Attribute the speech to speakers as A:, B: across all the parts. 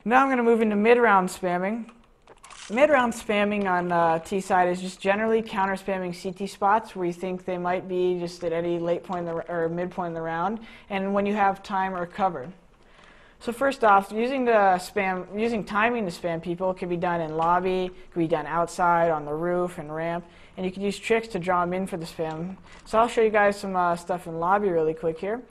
A: Now I'm going to move into mid-round spamming. Mid-round spamming on T side is just generally counter-spamming CT spots where you think they might be just at any late point in the, or mid point in the round, and when you have time or cover. So first off, using timing to spam people can be done in lobby, can be done outside, on the roof, and ramp, and you can use tricks to draw them in for the spam. So I'll show you guys some stuff in lobby really quick here.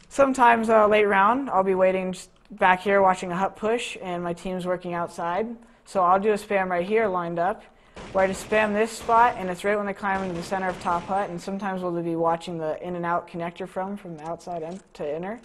A: Sometimes late round, I'll be waiting just back here watching a hut push, and my team's working outside. So I'll do a spam right here lined up, where I just spam this spot, and it's right when they climb into the center of top hut, and sometimes we'll be watching the in and out connector from outside in to inner.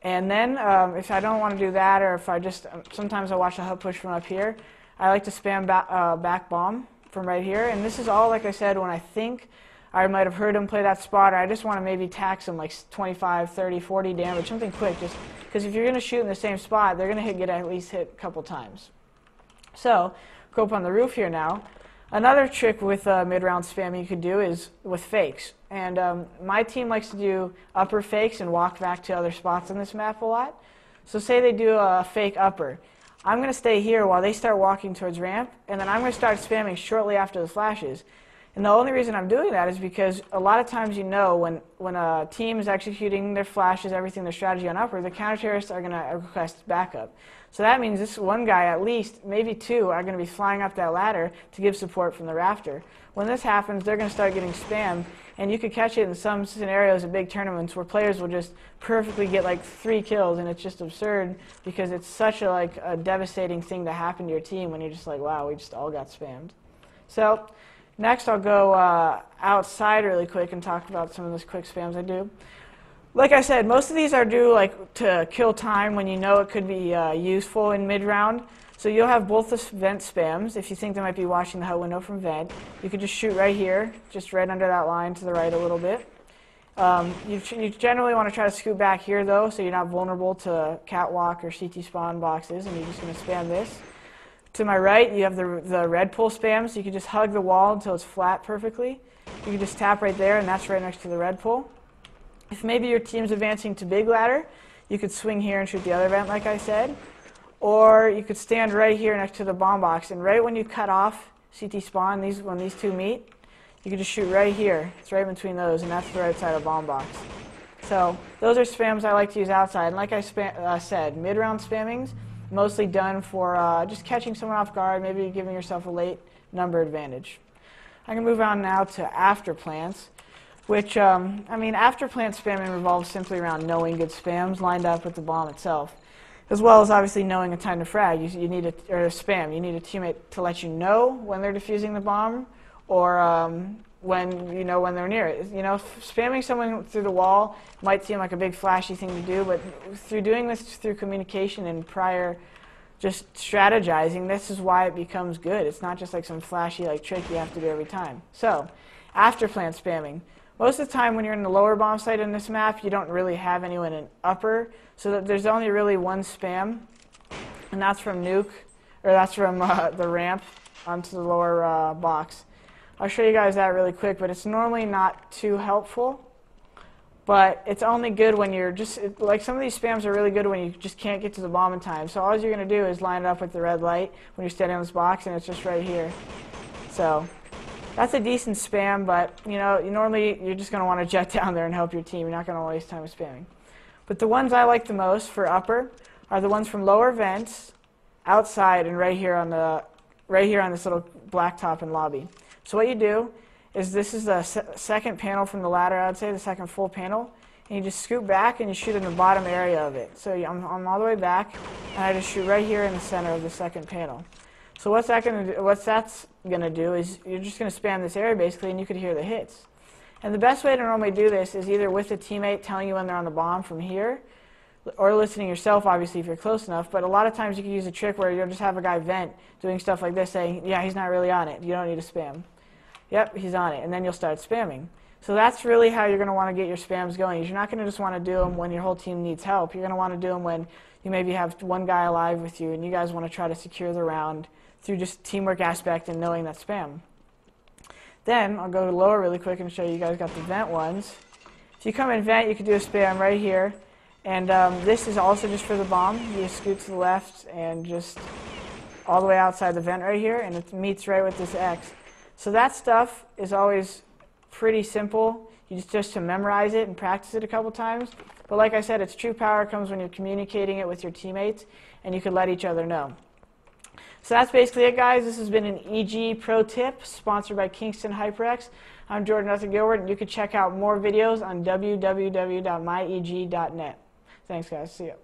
A: And then if I don't want to do that, or if I just, sometimes I watch a hut push from up here, I like to spam back bomb from right here. And this is all, like I said, when I think I might have heard him play that spot, or I just want to maybe tax him like 25, 30, 40 damage, something quick, just because if you're going to shoot in the same spot, they're going to get at least hit a couple times. So, go up on the roof here now. Another trick with mid-round spamming you could do is with fakes. And my team likes to do upper fakes and walk back to other spots on this map a lot. So say they do a fake upper. I'm going to stay here while they start walking towards ramp, and then I'm going to start spamming shortly after the flashes. And the only reason I'm doing that is because a lot of times when a team is executing their flashes, everything, their strategy on upper, the counter-terrorists are going to request backup. So that means this one guy, at least, maybe two, are going to be flying up that ladder to give support from the rafter. When this happens, they're going to start getting spammed, and you could catch it in some scenarios at big tournaments where players will just perfectly get like 3 kills, and it's just absurd because it's such a devastating thing to happen to your team when you're just like, wow, we just all got spammed. So next I'll go outside really quick and talk about some of those quick spams I do. Like I said, most of these are due to kill time when you know it could be useful in mid-round. So you'll have both the vent spams. If you think they might be watching the hut window from vent, you could just shoot right here, just right under that line to the right a little bit. You generally want to try to scoot back here though, so you're not vulnerable to catwalk or CT spawn boxes, and you're just going to spam this. To my right, you have the red pull spam, so you can just hug the wall until it's flat perfectly. You can just tap right there, and that's right next to the red pull. If maybe your team's advancing to big ladder, you could swing here and shoot the other vent like I said. Or you could stand right here next to the bomb box, and right when you cut off CT spawn, when these two meet, you can just shoot right here. It's right between those, and that's the right side of bomb box. So those are spams I like to use outside. And like I said, mid-round spamming's mostly done for just catching someone off guard, maybe giving yourself a late number advantage. I can move on now to after plants, which, after plant spamming revolves simply around knowing good spams lined up with the bomb itself, as well as obviously knowing a time to frag. You need or a teammate to let you know when they're defusing the bomb, or when they're near it. Spamming someone through the wall might seem like a big flashy thing to do, but through doing this through communication and prior just strategizing, this is why it becomes good. It's not just like some flashy trick you have to do every time. So, after plant spamming. Most of the time when you're in the lower bomb site in this map, you don't really have anyone in upper, so that there's only really one spam, and that's from nuke, or that's from the ramp onto the lower box. I'll show you guys that really quick, but it's normally not too helpful, but it's only good when you're just, some of these spams are really good when you just can't get to the bomb in time. So all you're going to do is line it up with the red light when you're standing on this box, and it's just right here. So that's a decent spam, but normally you're just going to want to jet down there and help your team. You're not going to waste time with spamming. But the ones I like the most for upper are the ones from lower vents, outside, and right here on this little black top in lobby. So what you do is this is the second panel from the ladder, I would say, the second full panel, and you just scoot back and you shoot in the bottom area of it. So I'm all the way back, and I just shoot right here in the center of the second panel. So what's that's going to do is you're just going to spam this area basically, and you could hear the hits. And the best way to normally do this is either with a teammate telling you when they're on the bomb from here, or listening yourself, obviously, if you're close enough. But a lot of times you can use a trick where you'll just have a guy vent doing stuff like this, saying, yeah, he's not really on it. You don't need to spam. Yep, he's on it. And then you'll start spamming. So that's really how you're going to want to get your spams going. You're not going to just want to do them when your whole team needs help. You're going to want to do them when you maybe have one guy alive with you, and you guys want to try to secure the round through just teamwork aspect and knowing that spam. Then I'll go lower really quick and show you guys got the vent ones. If you come in vent, you can do a spam right here. And this is also just for the bomb. You just scoot to the left and just all the way outside the vent right here, and it meets right with this X. So that stuff is always pretty simple. You just to memorize it and practice it a couple times. But like I said, its true power comes when you're communicating it with your teammates, and you can let each other know. So that's basically it, guys. This has been an EG Pro Tip sponsored by Kingston HyperX. I'm Jordan Gilbert, and you can check out more videos on www.myeg.net. Thanks, guys. See ya.